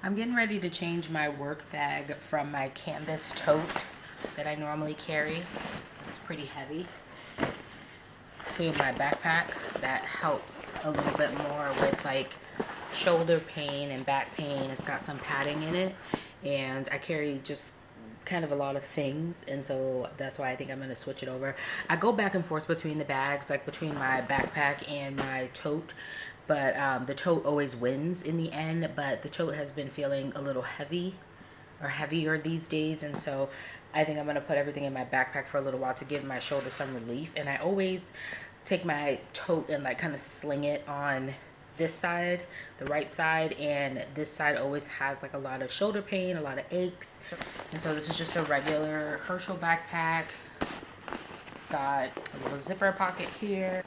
I'm getting ready to change my work bag from my canvas tote that I normally carry. It's pretty heavy, to my backpack that helps a little bit more with like shoulder pain and back pain. It's got some padding in it, and I carry just kind of a lot of things, and so that's why I think I'm going to switch it over. I go back and forth between the bags, like between my backpack and my tote, but the tote always wins in the end. But the tote has been feeling a little heavy or heavier these days, and so I think I'm going to put everything in my backpack for a little while to give my shoulder some relief. And I always take my tote and like kind of sling it on this side, the right side, and this side always has like a lot of shoulder pain, a lot of aches. And so this is just a regular Herschel backpack. It's got a little zipper pocket here,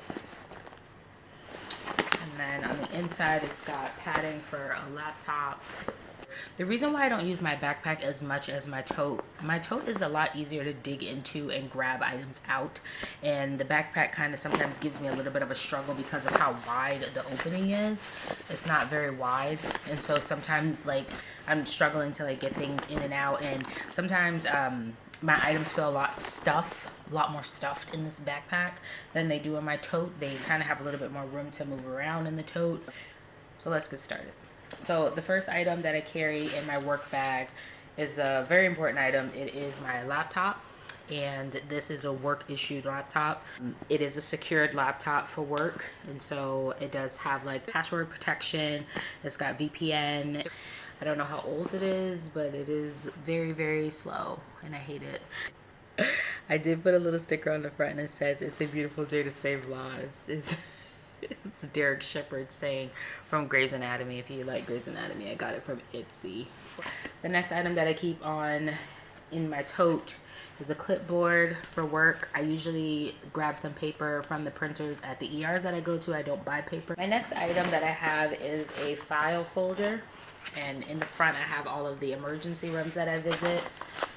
and then on the inside it's got padding for a laptop. The reason why I don't use my backpack as much as my tote is a lot easier to dig into and grab items out, and the backpack kind of sometimes gives me a little bit of a struggle because of how wide the opening is. It's not very wide, and so sometimes like I'm struggling to like get things in and out, and sometimes my items feel a lot more stuffed in this backpack than they do in my tote. They kind of have a little bit more room to move around in the tote. So let's get started. So the first item that I carry in my work bag is a very important item. It is my laptop, and this is a work issued laptop. It is a secured laptop for work, and so it does have like password protection. It's got VPN. I don't know how old it is, but it is very, very slow, and I hate it. I did put a little sticker on the front, and it says, "It's a beautiful day to save lives." It's Derek Shepherd saying from Grey's Anatomy. If you like Grey's Anatomy, I got it from Etsy. The next item that I keep on in my tote is a clipboard for work. I usually grab some paper from the printers at the ERs that I go to. I don't buy paper. My next item that I have is a file folder, and in the front I have all of the emergency rooms that I visit.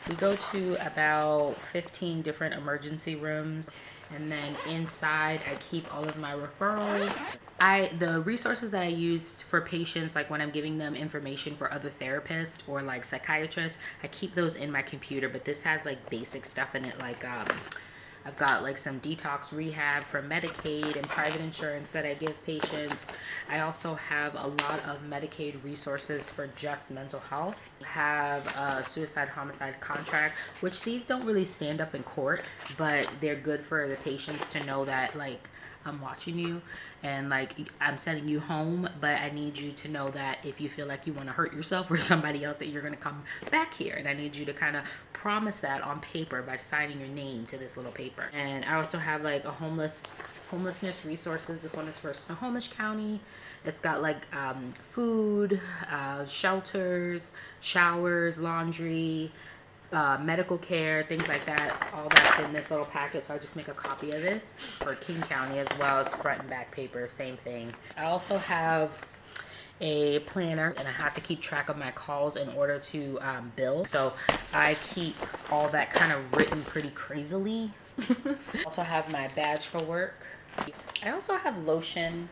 We go to about 15 different emergency rooms. And then inside I keep all of my referrals. The resources that I use for patients, like when I'm giving them information for other therapists or like psychiatrists, I keep those in my computer. But this has like basic stuff in it, like I've got like some detox rehab for Medicaid and private insurance that I give patients. I also have a lot of Medicaid resources for just mental health. I have a suicide homicide contract, which these don't really stand up in court, but they're good for the patients to know that like I'm watching you and like I'm sending you home, but I need you to know that if you feel like you want to hurt yourself or somebody else, that you're going to come back here, and I need you to kind of promise that on paper by signing your name to this little paper. And I also have like a homelessness resources. This one is for Snohomish County. It's got like food, shelters, showers, laundry, medical care, things like that. All that's in this little packet, so I just make a copy of this. For King County as well, as front and back paper, same thing. I also have a planner, and I have to keep track of my calls in order to bill, so I keep all that kind of written pretty crazily. Also have my badge for work. I also have lotion,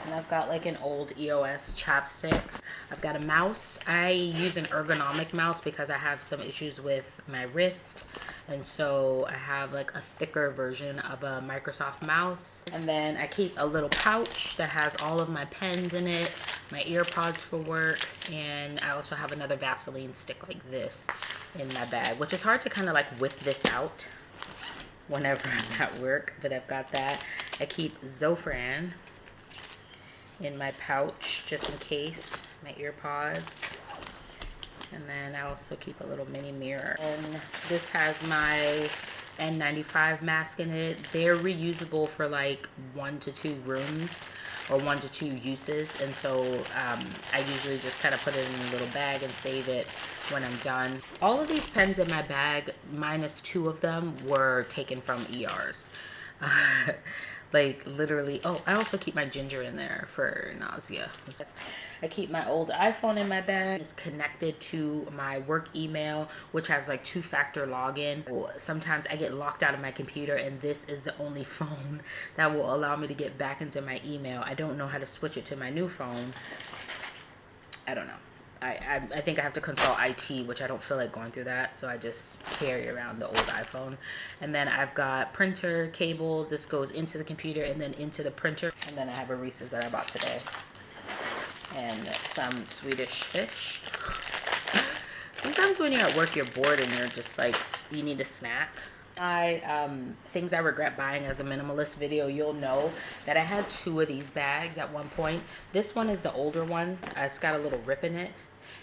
and I've got like an old EOS chapstick. I've got a mouse. I use an ergonomic mouse because I have some issues with my wrist, and so I have like a thicker version of a Microsoft mouse. And then I keep a little pouch that has all of my pens in it, my earpods for work, and I also have another Vaseline stick like this in my bag, which is hard to kind of like whip this out whenever I'm at work, but I've got that. I keep Zofran in my pouch just in case, my earpods. And then I also keep a little mini mirror. And this has my N95 mask in it. They're reusable for like 1 to 2 rooms or 1 to 2 uses, and so I usually just kind of put it in a little bag and save it when I'm done. All of these pens in my bag, minus 2 of them, were taken from ERs. Like literally. Oh, I also keep my ginger in there for nausea. I keep my old iPhone in my bag. It's connected to my work email, which has like 2-factor login. Sometimes I get locked out of my computer, and this is the only phone that will allow me to get back into my email. I don't know how to switch it to my new phone. I don't know. I think I have to consult IT, which I don't feel like going through that, so I just carry around the old iPhone. And then I've got printer cable. This goes into the computer and then into the printer. And then I have a Reese's that I bought today. And some Swedish fish. Sometimes when you're at work, you're bored and you're just like, you need a snack. Things I regret buying as a minimalist video, you'll know that I had 2 of these bags at one point. This one is the older one. It's got a little rip in it.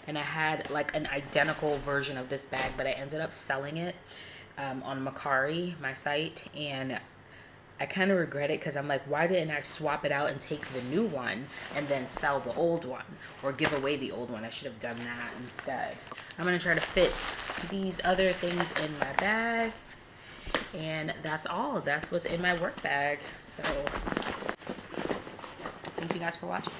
And I had like an identical version of this bag, but I ended up selling it on Macari, my site. And I kind of regret it because I'm like, why didn't I swap it out and take the new one and then sell the old one or give away the old one? I should have done that instead. I'm going to try to fit these other things in my bag. And that's all. That's what's in my work bag. So thank you guys for watching.